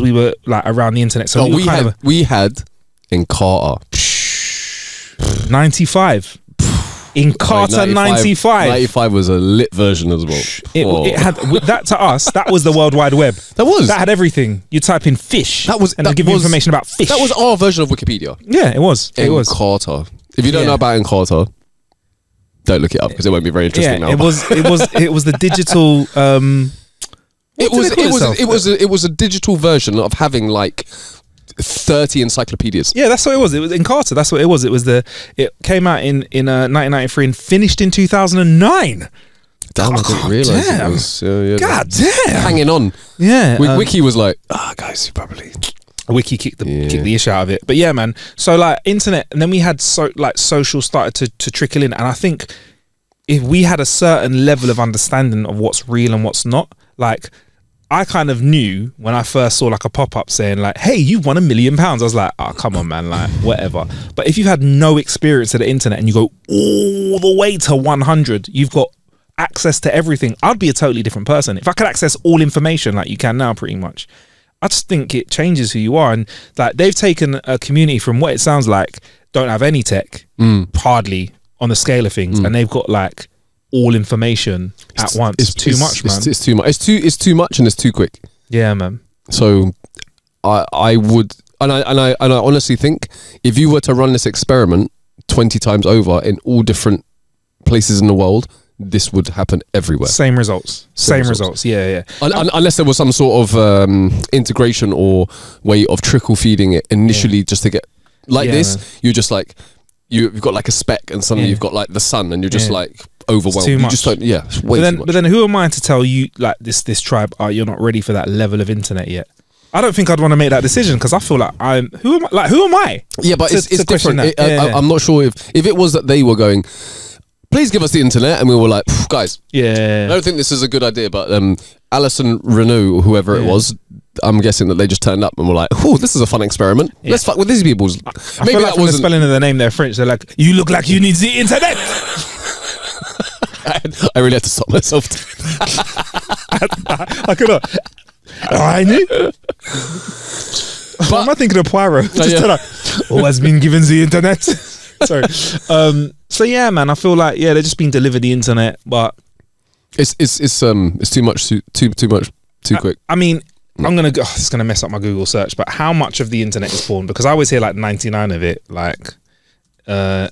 we were like around the internet. So we had Encarta 95. Encarta 95. 95 was a lit version as well. It had that. To us, that was the World Wide Web. That had everything. You type in fish, and they'll give you information about fish. That was our version of Wikipedia. Yeah, it was. Encarta. If you don't know about Encarta, don't look it up, because it won't be very interesting now. It was the digital. It was a digital version of having like 30 encyclopedias. Yeah, that's what it was. It was Encarta. That's what it was. It came out in 1993 and finished in 2009. Damn, I didn't realise it was. God damn, hanging on. Yeah, Wiki was like, guys, you probably. Wiki kicked the issue out of it. But yeah, man. So like internet, and then we had social started to trickle in, and I think if we had a certain level of understanding of what's real and what's not, like I kind of knew when I first saw like a pop-up saying like, hey, you've won £1 million. I was like, oh, come on, man, like whatever. But if you've had no experience of the internet and you go all the way to 100, you've got access to everything. I'd be a totally different person if I could access all information like you can now, pretty much. I just think it changes who you are. And like they've taken a community from what it sounds like don't have any tech, hardly, on the scale of things, and they've got like all information at once. It's too much, man. It's too much. It's too much, and it's too quick. Yeah, man. So I would, and I honestly think if you were to run this experiment 20 times over in all different places in the world, this would happen everywhere. Same results. Same results. Yeah. Unless there was some sort of integration or way of trickle feeding it initially, just to get like this. Man. You're just like you've got like a speck, and suddenly you've got like the sun, and you're just like overwhelmed. It's too much. You just don't. Yeah. It's way too much. But then, who am I to tell you like this tribe? You're not ready for that level of internet yet. I don't think I'd want to make that decision, because I feel like who am I? Yeah, but it's different. I'm not sure if it was that they were going, please give us the internet, and we were like, guys, I don't think this is a good idea. But Alison Renault, or whoever it was, I'm guessing that they just turned up and were like, "Oh, this is a fun experiment. Yeah. Let's fuck with these people." I feel like from the spelling of their name, they're French. They're like, "You look like you need the internet." I really had to stop myself. I could have. I knew. What am I thinking of Poirot? Just yeah. tell her, has been given the internet. Sorry. So yeah, man, I feel like they're just being delivered the internet, but It's too much too quick. I mean, I'm gonna go. It's gonna mess up my Google search. But how much of the internet is porn? Because I always hear like 99 of it. Like, how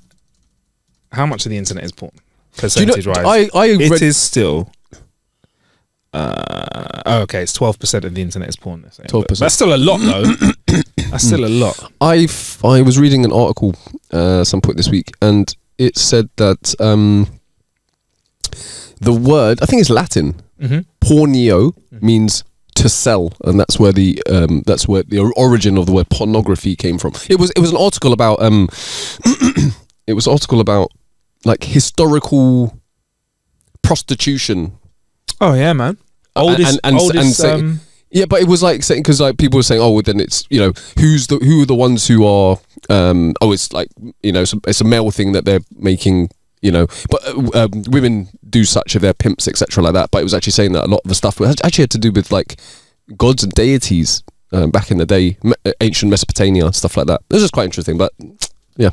much of the internet is porn? Percentage wise, it is still. Okay, it's 12% of the internet is porn. 12%. That's still a lot, though. That's still a lot. I was reading an article some point this week, and it said that the word, I think it's Latin, porneo means to sell, and that's where the origin of the word pornography came from. It was an article about it was an article about like historical prostitution. Oh yeah, man. Oldest. Yeah, but it was like saying, because like people were saying, oh, well, then it's, you know, who are the ones who are it's like, you know, it's a male thing that they're making, you know, but women do such of their pimps, etc., like that. But it was actually saying that a lot of the stuff actually had to do with like gods and deities back in the day, ancient Mesopotamia, stuff like that. It was just quite interesting, but yeah.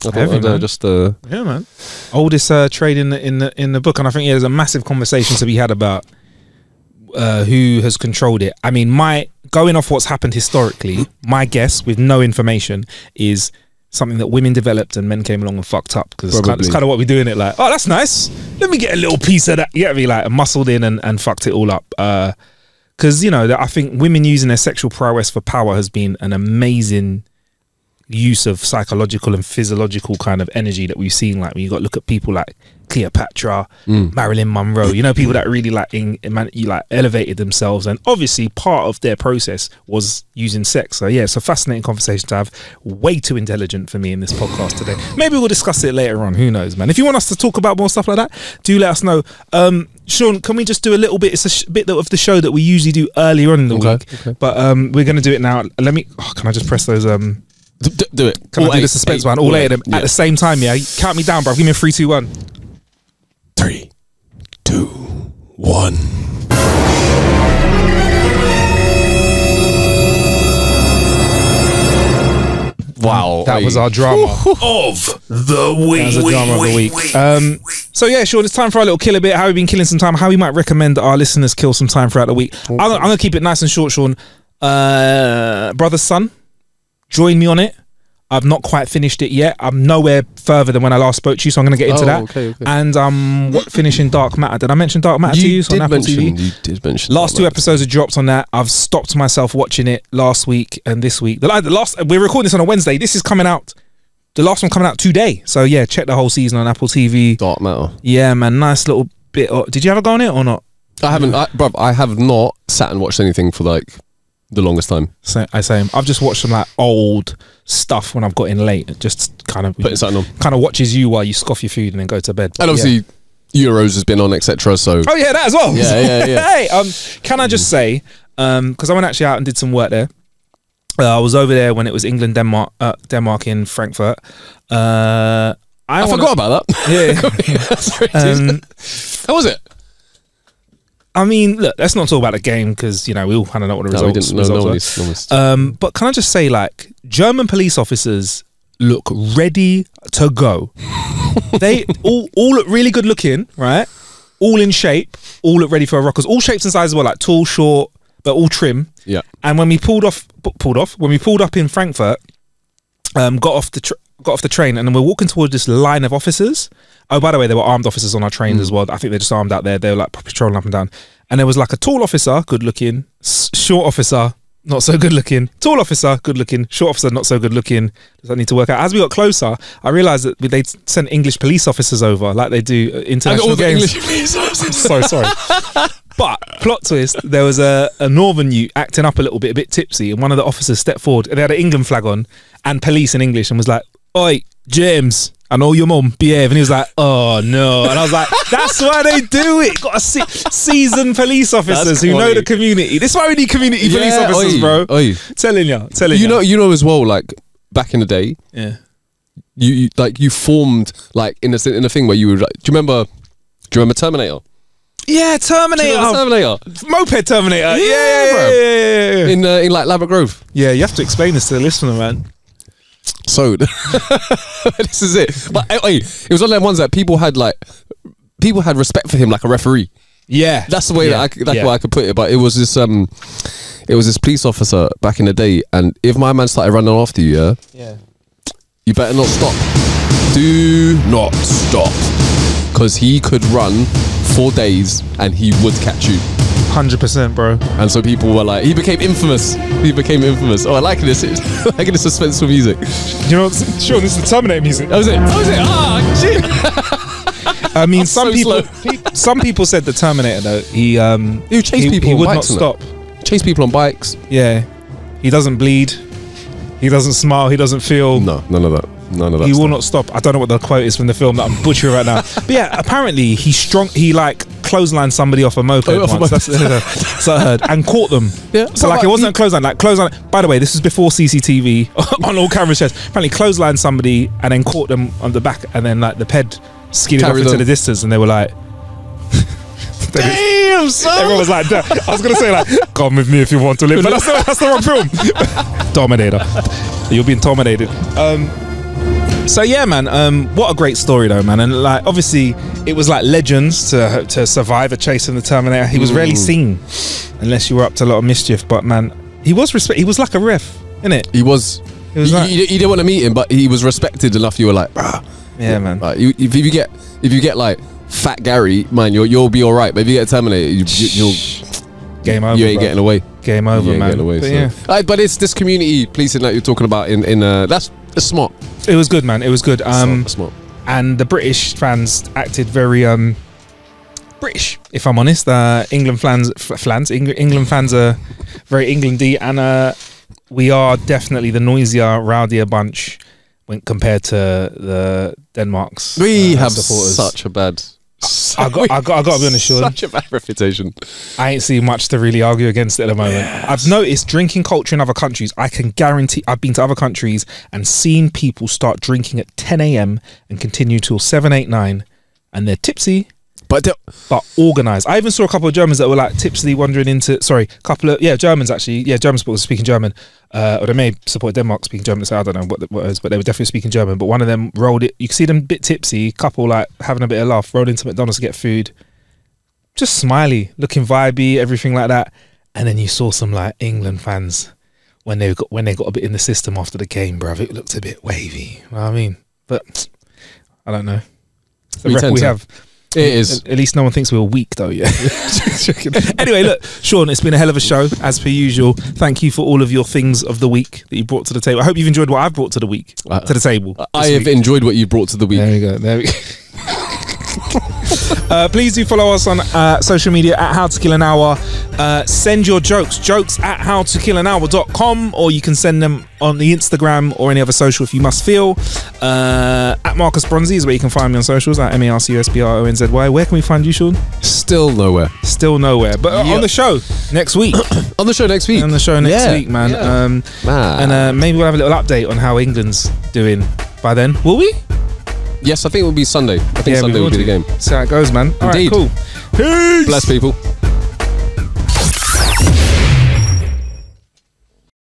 I thought yeah, man. Oldest trade in the book, and I think there's a massive conversation to be had about who has controlled it. I mean, going off what's happened historically, my guess with no information is something that women developed and men came along and fucked up, because it's kind of what we're doing it like, oh, that's nice, let me get a little piece of that, you get me, like muscled in and fucked it all up, because you know, I think women using their sexual prowess for power has been an amazing use of psychological and physiological kind of energy that we've seen. Like when you got to look at people like Cleopatra, Marilyn Monroe, you know, people that really like elevated themselves, and obviously part of their process was using sex. So yeah, it's a fascinating conversation to have. Way too intelligent for me in this podcast today. Maybe we'll discuss it later on, who knows, man. If you want us to talk about more stuff like that, do let us know. Sean, can we just do a little bit? It's a bit of the show that we usually do earlier on in the week, but we're going to do it now. Let me, can I just press those do it. Can I do the suspense one? All eight of them at the same time, yeah? Count me down, bro. Give me a 3, 2, 1. 3, 2, 1. Wow. That was our drama of the week. That was the drama of the week. So yeah, Sean, it's time for our little killer bit. How we been killing some time? How we might recommend that our listeners kill some time throughout the week. I'm going to keep it nice and short, Sean. Brother's Son. Join me on it. I've not quite finished it yet. I'm nowhere further than when I last spoke to you, so I'm going to get into that. Okay. And I'm finishing Dark Matter. Did I mention Dark Matter to you on Apple TV? You did mention. Last 2 episodes have dropped on that. I've stopped myself watching it last week and this week. We're recording this on a Wednesday. This is coming out. The last one coming out today. So yeah, check the whole season on Apple TV. Dark Matter. Yeah, man. Nice little bit. Did you ever go on it or not? I haven't. I have not sat and watched anything for like the longest time. I've just watched some like old stuff when I've got in late. Just kind of putting something on. Kind of watches you while you scoff your food and then go to bed. But and obviously, Euros has been on, etc. So oh yeah, that as well. Yeah. Hey, can I just say, because I went actually out and did some work there. I was over there when it was England Denmark in Frankfurt. I forgot about that. Yeah. How was it? I mean, look, let's not talk about the game because, you know, we all kind of know what the results were. But can I just say, like, German police officers look ready to go. They all look really good looking, right? All in shape, all look ready for a rockers. All shapes and sizes were like tall, short, but all trim. Yeah. And when we pulled up in Frankfurt, got off the train, and then we're walking towards this line of officers. Oh, by the way, there were armed officers on our trains as well. I think they're just armed out there. They were like patrolling up and down. And there was like a tall officer, good looking, short officer, not so good looking, tall officer, good looking, short officer, not so good looking. Does that need to work out? As we got closer, I realised that they sent English police officers over like they do international games. English police officers. So sorry. But plot twist, there was a northern youth acting up a little bit, a bit tipsy, and one of the officers stepped forward and they had an England flag on and police in English and was like, "Oi, James, I know your mum, behave. And he was like, oh no. And I was like, that's why they do it. Got a seasoned police officers who know the community. This is why we need community police officers, bro. Telling you. You know as well, like back in the day, you formed like in a thing where you would. Do you remember Terminator? Yeah, Terminator. Moped Terminator. Yeah. In like Ladbroke Grove. Yeah, you have to explain this to the listener, man. So this is it. But it was one of them ones that people had respect for him like a referee. Yeah, that's the way that way I could put it. But it was this police officer back in the day, and if my man started running after you, you better not stop. Do not stop, because he could run 4 days and he would catch you. 100%, bro. And so people were like, he became infamous. Oh, I like this. I like this suspenseful music. You know, sure, this is the Terminator music. That was it. Ah, shit. I mean, some people said the Terminator though. He would chase people. He would not stop. Chase people on bikes. Yeah. He doesn't bleed. He doesn't smile. He doesn't feel. No, none of that. He will not stop. I don't know what the quote is from the film that I'm butchering right now. But yeah, apparently he's strong. He like clotheslined somebody off a moped once. That's what I heard, and caught them. Yeah. So like it wasn't a clothesline. Like clothesline. By the way, this was before CCTV on all camera shows. Apparently clotheslined somebody and then caught them on the back, and then like the ped skidded off into the distance, and they were like. Damn, son. Everyone was like, I was gonna say like, come with me if you want to live, but that's the wrong film. Dominator. You're being dominated. So yeah, man. What a great story though, man. And like, obviously, it was like legends to survive a chase in the Terminator. He was rarely seen unless you were up to a lot of mischief. But man, he was He was like a ref, innit? He was. You didn't want to meet him, but he was respected enough. You were like, bruh. Yeah, man. Like, if you get like Fat Gary, man, you'll be all right. But if you get Terminator, you'll game over. You ain't getting away. Game over, man. Getting away, but it's this community policing that you're talking about. That's smart. It was good, man. It was good. Smart. And the British fans acted very British, if I'm honest. England fans are very Englandy, and we are definitely the noisier, rowdier bunch when compared to the Denmark's. We have supporters. Such a bad. I got to be honest, Sean. Such a bad reputation. I ain't seen much to really argue against it at the moment. Yes. I've noticed drinking culture in other countries. I can guarantee I've been to other countries and seen people start drinking at 10 a.m. and continue till 7, 8, 9, and they're tipsy. But organised. I even saw a couple of Germans that were like tipsily wandering into. Germans actually. Yeah, German supporters speaking German, or they may support Denmark speaking German. So I don't know what it was, but they were definitely speaking German. But one of them rolled it. You can see them a bit tipsy, couple like having a bit of laugh, rolled into McDonald's to get food, just smiley, looking vibey, everything like that. And then you saw some like England fans when they got a bit in the system after the game, bruv. It looked a bit wavy. You know what I mean? But I don't know. The rep we have. It is. At least no one thinks we're weak, though. Yeah. Anyway, look, Sean, it's been a hell of a show as per usual. Thank you for all of your things of the week that you brought to the table. I hope you've enjoyed what I've brought to the table. I have enjoyed what you brought to the week. There we go. Please do follow us on social media at How to Kill an Hour. Send your jokes at howtokillanhour.com, or you can send them on the Instagram or any other social if you must feel. At Marcus Bronzy is where you can find me on socials, at MarcusBronzy. Where can we find you, Sean? Still nowhere. But on the show next week. On the show next week, man. Yeah. And maybe we'll have a little update on how England's doing by then. Will we? Yes, I think it will be Sunday. I think Sunday will be the game. See how it goes, man. Indeed. All right, cool. Peace. Bless people.